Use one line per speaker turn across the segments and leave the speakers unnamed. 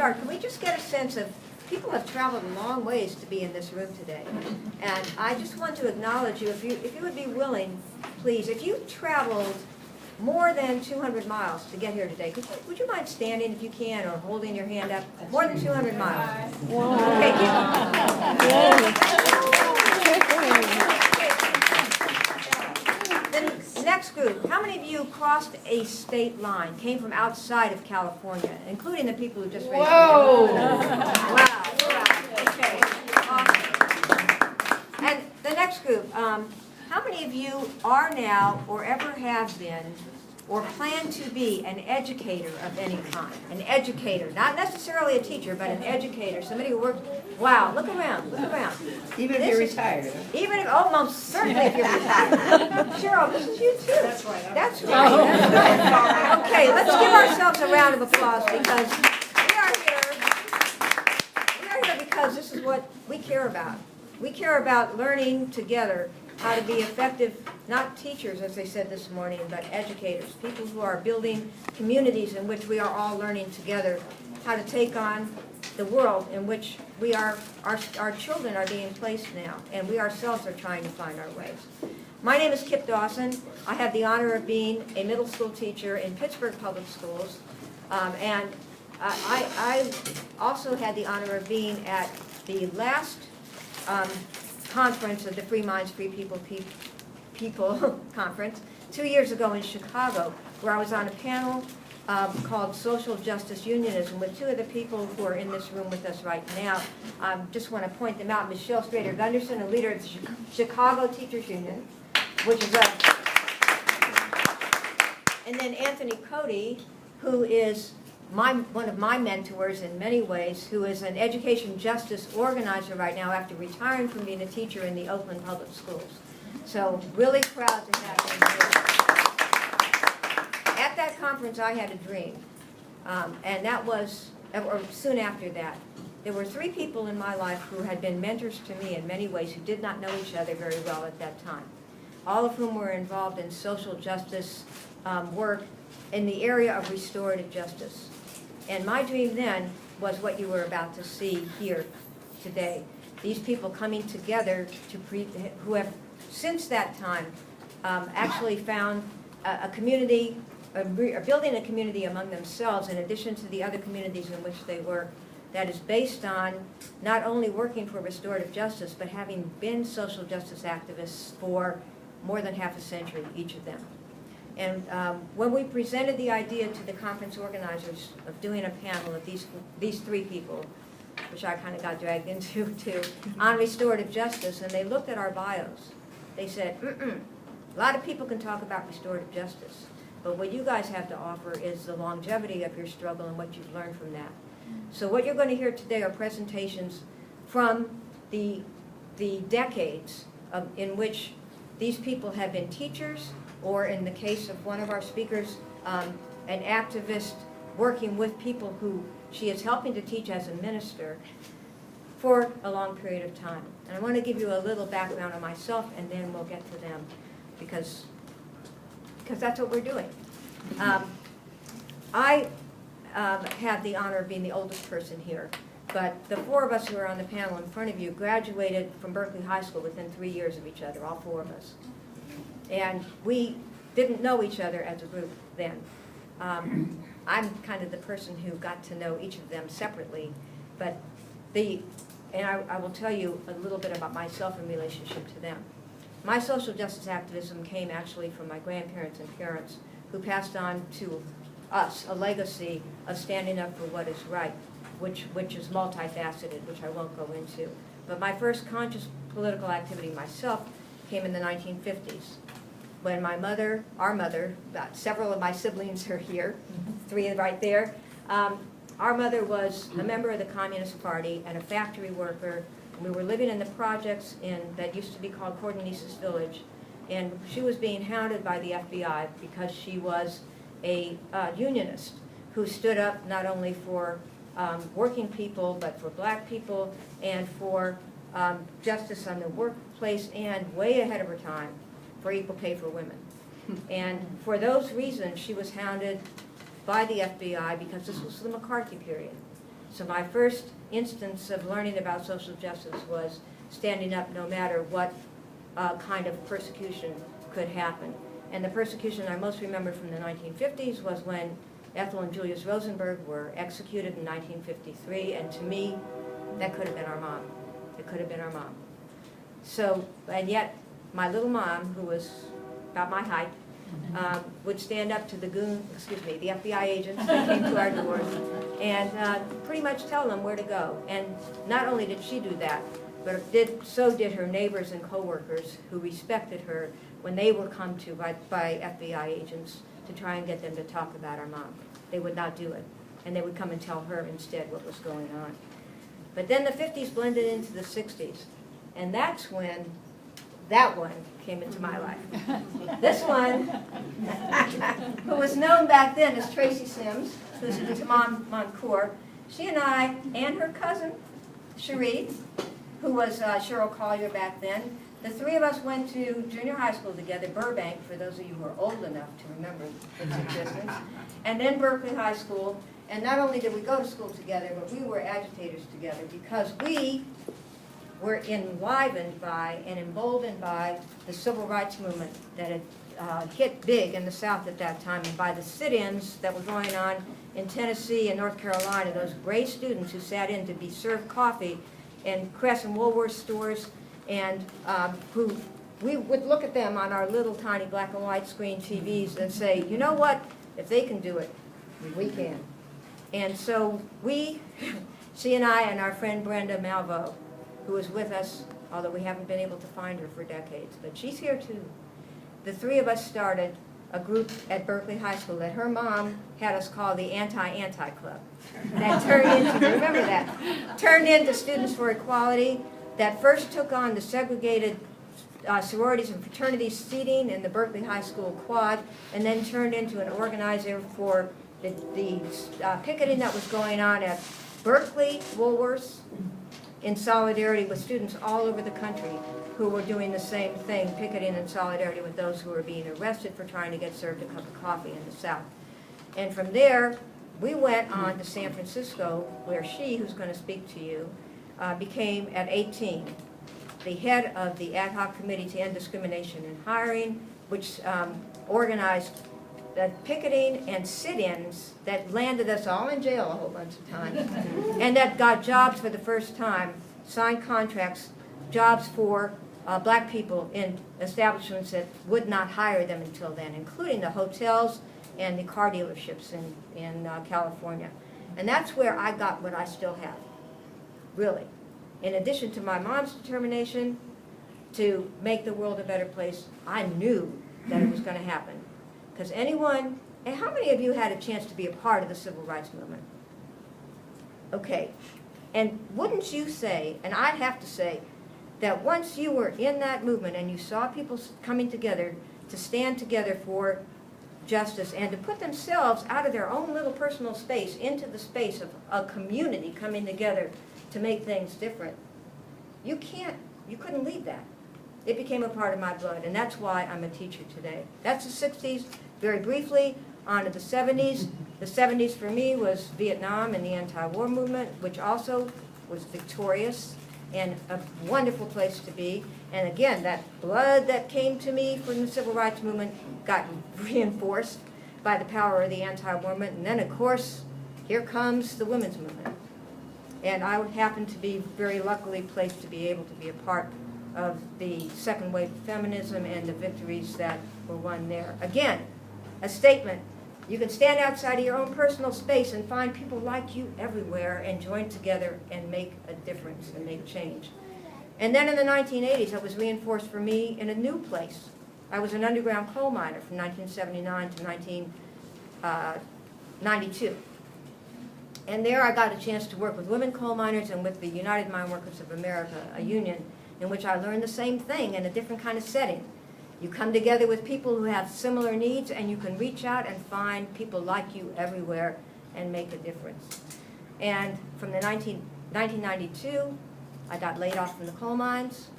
start, can we just get a sense of, people have traveled a long ways to be in this room today. And I just want to acknowledge you, if you would be willing, please, if you traveled more than 200 miles to get here today, would you mind standing if you can, or holding your hand up? More than 200 miles. Okay, the next group, how many of you crossed a state line, came from outside of California, including the people who just raised their hand?
Whoa!
Wow. Okay, awesome. And the next group, how many of you are now, or ever have been, or plan to be an educator of any kind? An educator, not necessarily a teacher, but an educator, somebody who works. Wow, look around, look around.
Even if you're retired.
Even if, oh, most certainly if you're retired. Cheryl, this is you too. That's right. That's right. That's right. Okay, let's give ourselves a round of applause, because we are here because this is what we care about. We care about learning together how to be effective, not teachers, as they said this morning, but educators, people who are building communities in which we are all learning together how to take on the world in which we are, our children are being placed now, and we ourselves are trying to find our ways. My name is Kipp Dawson. I have the honor of being a middle school teacher in Pittsburgh Public Schools, and I also had the honor of being at the last conference of the Free Minds, Free People Conference 2 years ago in Chicago, where I was on a panel called Social Justice Unionism with two of the people who are in this room with us right now. Just want to point them out. Michelle Strader-Gunderson, a leader of the Chicago Teachers Union, which is and then Anthony Cody, who is one of my mentors in many ways, who is an education justice organizer right now after retiring from being a teacher in the Oakland Public Schools. So really proud to have him here. At that conference I had a dream, and that was, or soon after that, there were three people in my life who had been mentors to me in many ways who did not know each other very well at that time, all of whom were involved in social justice work in the area of restorative justice. And my dream then was what you were about to see here today. These people coming together who have, since that time, actually found a community, building a community among themselves in addition to the other communities in which they work, that is based on not only working for restorative justice, but having been social justice activists for more than half a century, each of them. And when we presented the idea to the conference organizers of doing a panel of these three people, which I kind of got dragged into too, on restorative justice, and they looked at our bios, they said, a lot of people can talk about restorative justice, but what you guys have to offer is the longevity of your struggle and what you've learned from that. So what you're going to hear today are presentations from the decades in which these people have been teachers, or in the case of one of our speakers, an activist working with people who she is helping to teach as a minister for a long period of time. And I want to give you a little background on myself, and then we'll get to them, because that's what we're doing. I have the honor of being the oldest person here, but the four of us who are on the panel in front of you graduated from Berkeley High School within 3 years of each other, all four of us. And we didn't know each other as a group then. I'm kind of the person who got to know each of them separately, but I will tell you a little bit about myself in relationship to them. My social justice activism came actually from my grandparents and parents, who passed on to us a legacy of standing up for what is right, which is multifaceted, which I won't go into. But my first conscious political activity myself came in the 1950s. When my mother, our mother, several of my siblings are here, three right there, our mother was a member of the Communist Party and a factory worker. We were living in the projects that used to be called Cordonesis Village, and she was being hounded by the FBI because she was a unionist who stood up not only for working people, but for black people, and for justice on the workplace, and way ahead of her time, for equal pay for women. And for those reasons, she was hounded by the FBI because this was the McCarthy period. So my first instance of learning about social justice was standing up no matter what kind of persecution could happen. And the persecution I most remember from the 1950s was when Ethel and Julius Rosenberg were executed in 1953, and to me, that could have been our mom. It could have been our mom. So, and yet, my little mom, who was about my height, would stand up to the the FBI agents that came to our doors and pretty much tell them where to go. And not only did she do that, but so did her neighbors and coworkers who respected her when they were come to by FBI agents to try and get them to talk about our mom. They would not do it, and they would come and tell her instead what was going on. But then the 50s blended into the 60s, and that's when that one came into my life. This one, who was known back then as Tracy Sims, who's in Tamon Moncourt, she and I, and her cousin, Cherie, who was Cheryl Collier back then, the three of us went to junior high school together, Burbank, for those of you who are old enough to remember its existence, and then Berkeley High School. And not only did we go to school together, but we were agitators together because we were enlivened by and emboldened by the civil rights movement that had hit big in the South at that time, and by the sit-ins that were going on in Tennessee and North Carolina, those great students who sat in to be served coffee in Crest and Woolworth stores, and who we would look at them on our little tiny black and white screen TVs and say, you know what, if they can do it, we can. And so she and I and our friend Brenda Malvo, who was with us, although we haven't been able to find her for decades, but she's here too. The three of us started a group at Berkeley High School that her mom had us call the Anti-Anti Club. That turned into, remember that, turned into Students for Equality, that first took on the segregated sororities and fraternities seating in the Berkeley High School quad, and then turned into an organizer for the picketing that was going on at Berkeley, Woolworths, in solidarity with students all over the country who were doing the same thing, picketing in solidarity with those who were being arrested for trying to get served a cup of coffee in the South. And from there, we went on to San Francisco, where she, who's going to speak to you, became, at 18, the head of the Ad Hoc Committee to End Discrimination in Hiring, which organized the picketing and sit-ins that landed us all in jail a whole bunch of times, and that got jobs for the first time, signed contracts, jobs for black people in establishments that would not hire them until then, including the hotels and the car dealerships in California. And that's where I got what I still have, really. In addition to my mom's determination to make the world a better place, I knew that it was going to happen. Because anyone, and how many of you had a chance to be a part of the civil rights movement? Okay, and wouldn't you say, and I'd have to say, that once you were in that movement and you saw people coming together to stand together for justice and to put themselves out of their own little personal space into the space of a community coming together to make things different, you couldn't leave that. It became a part of my blood, and that's why I'm a teacher today. That's the 60s. Very briefly, on to the 70s. The 70s for me was Vietnam and the anti-war movement, which also was victorious and a wonderful place to be. And again, that blood that came to me from the civil rights movement got reinforced by the power of the anti-war movement. And then, of course, here comes the women's movement. And I would happen to be very luckily placed to be able to be a part of the second wave of feminism and the victories that were won there. Again, a statement. You can stand outside of your own personal space and find people like you everywhere and join together and make a difference and make change. And then in the 1980s, it was reinforced for me in a new place. I was an underground coal miner from 1979 to 1992. And there I got a chance to work with women coal miners and with the United Mine Workers of America, a union in which I learned the same thing in a different kind of setting. You come together with people who have similar needs, and you can reach out and find people like you everywhere and make a difference. And from the 1992, I got laid off from the coal mines.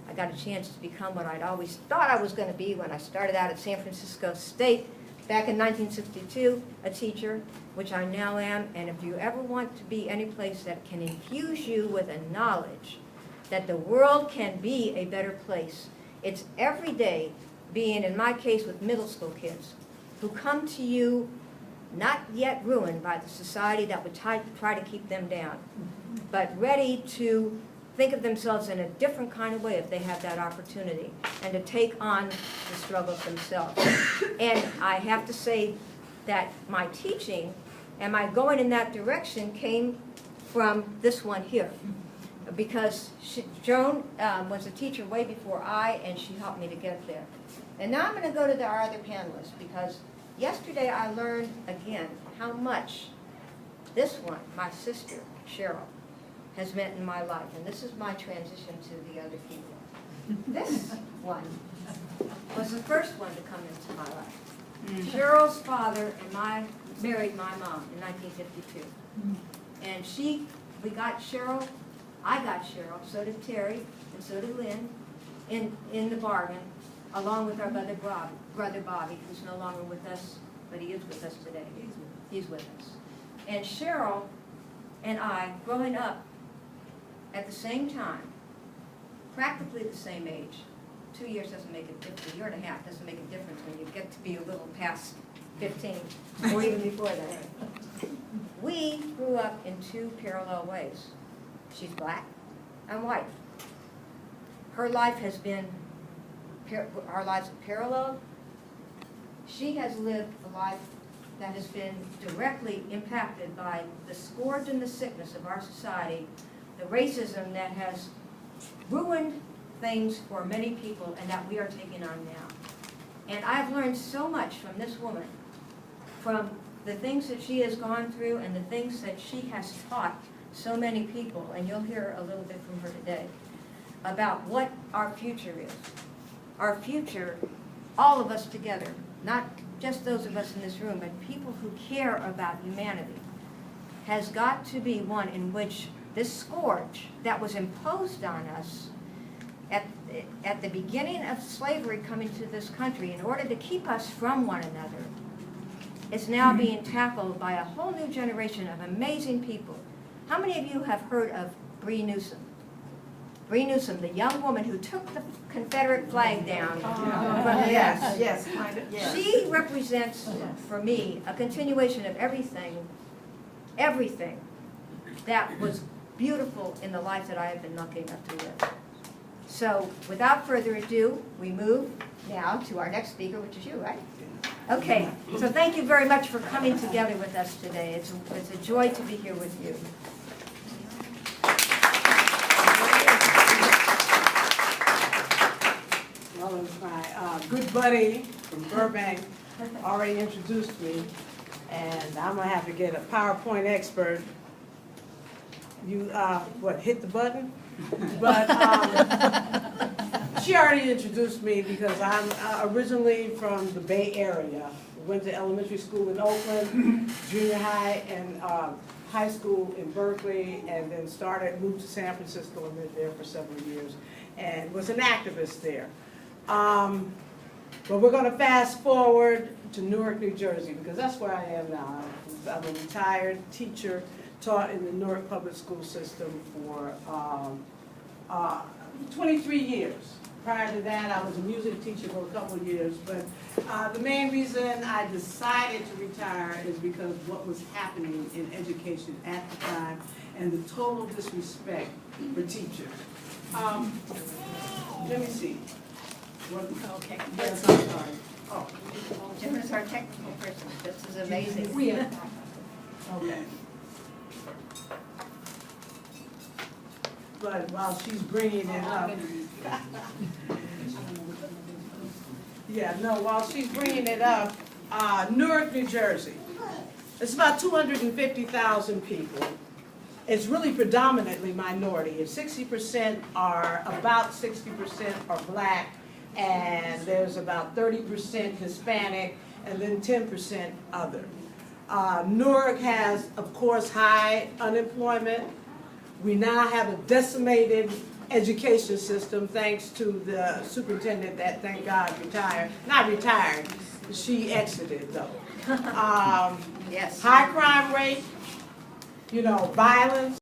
I got a chance to become what I'd always thought I was going to be when I started out at San Francisco State, Back in 1962, a teacher, which I now am, and if you ever want to be any place that can infuse you with a knowledge that the world can be a better place, it's every day being, in my case, with middle school kids who come to you not yet ruined by the society that would try to keep them down, but ready to think of themselves in a different kind of way if they have that opportunity, and to take on the struggles themselves. And I have to say that my teaching and my going in that direction came from this one here. Because Joan was a teacher way before and she helped me to get there. And now I'm going to go to our other panelists, because yesterday I learned again how much this one, my sister, Cheryl, has meant in my life. And this is my transition to the other people. This one was the first one to come into my life. Cheryl's father and married my mom in 1952. And we got Cheryl, I got Cheryl, so did Terry, and so did Lynn, in the bargain, along with our brother Bobby, who's no longer with us, but he is with us today. He's with us. And Cheryl and I, growing up at the same time, practically the same age, 2 years doesn't make a difference, a year and a half doesn't make a difference when you get to be a little past 15, or even before that. We grew up in two parallel ways. She's black and white. Her life has been, our lives are parallel. She has lived a life that has been directly impacted by the scourge and the sickness of our society, the racism that has ruined things for many people and that we are taking on now. And I've learned so much from this woman, from the things that she has gone through and the things that she has taught so many people, and you'll hear a little bit from her today, about what our future is. Our future, all of us together, not just those of us in this room, but people who care about humanity, has got to be one in which this scourge that was imposed on us at the beginning of slavery coming to this country in order to keep us from one another is now being tackled by a whole new generation of amazing people. How many of you have heard of Bree Newsom? Bree Newsom, the young woman who took the Confederate flag down.
Yes.
She represents, for me, a continuation of everything that was beautiful in the life that I have been lucky enough to live. So, without further ado, we move now to our next speaker, which is you, right? Okay, so thank you very much for coming together with us today. It's a joy to be here with you.
Well, my good buddy from Burbank already introduced me, and I'm going to have to get a PowerPoint expert. You, hit the button? But she already introduced me because I'm originally from the Bay Area. Went to elementary school in Oakland, junior high, and high school in Berkeley, and then moved to San Francisco and lived there for several years, and was an activist there. But we're going to fast forward to Newark, New Jersey, because that's where I am now. I'm a retired teacher, taught in the Newark public school system for 23 years. Prior to that, I was a music teacher for a couple of years, but the main reason I decided to retire is because of what was happening in education at the time and the total disrespect for teachers. Let me see.
Okay.
Yes, I'm sorry. Oh.
Jim is our technical person. This is amazing.
Okay. But while she's bringing it up, while she's bringing it up, Newark, New Jersey. It's about 250,000 people. It's really predominantly minority. 60% about 60% are black, and there's about 30% Hispanic, and then 10% other. Newark has, of course, high unemployment. We now have a decimated education system thanks to the superintendent that, thank God, retired. Not retired. she exited though.
Yes.
High crime rate, you know, violence.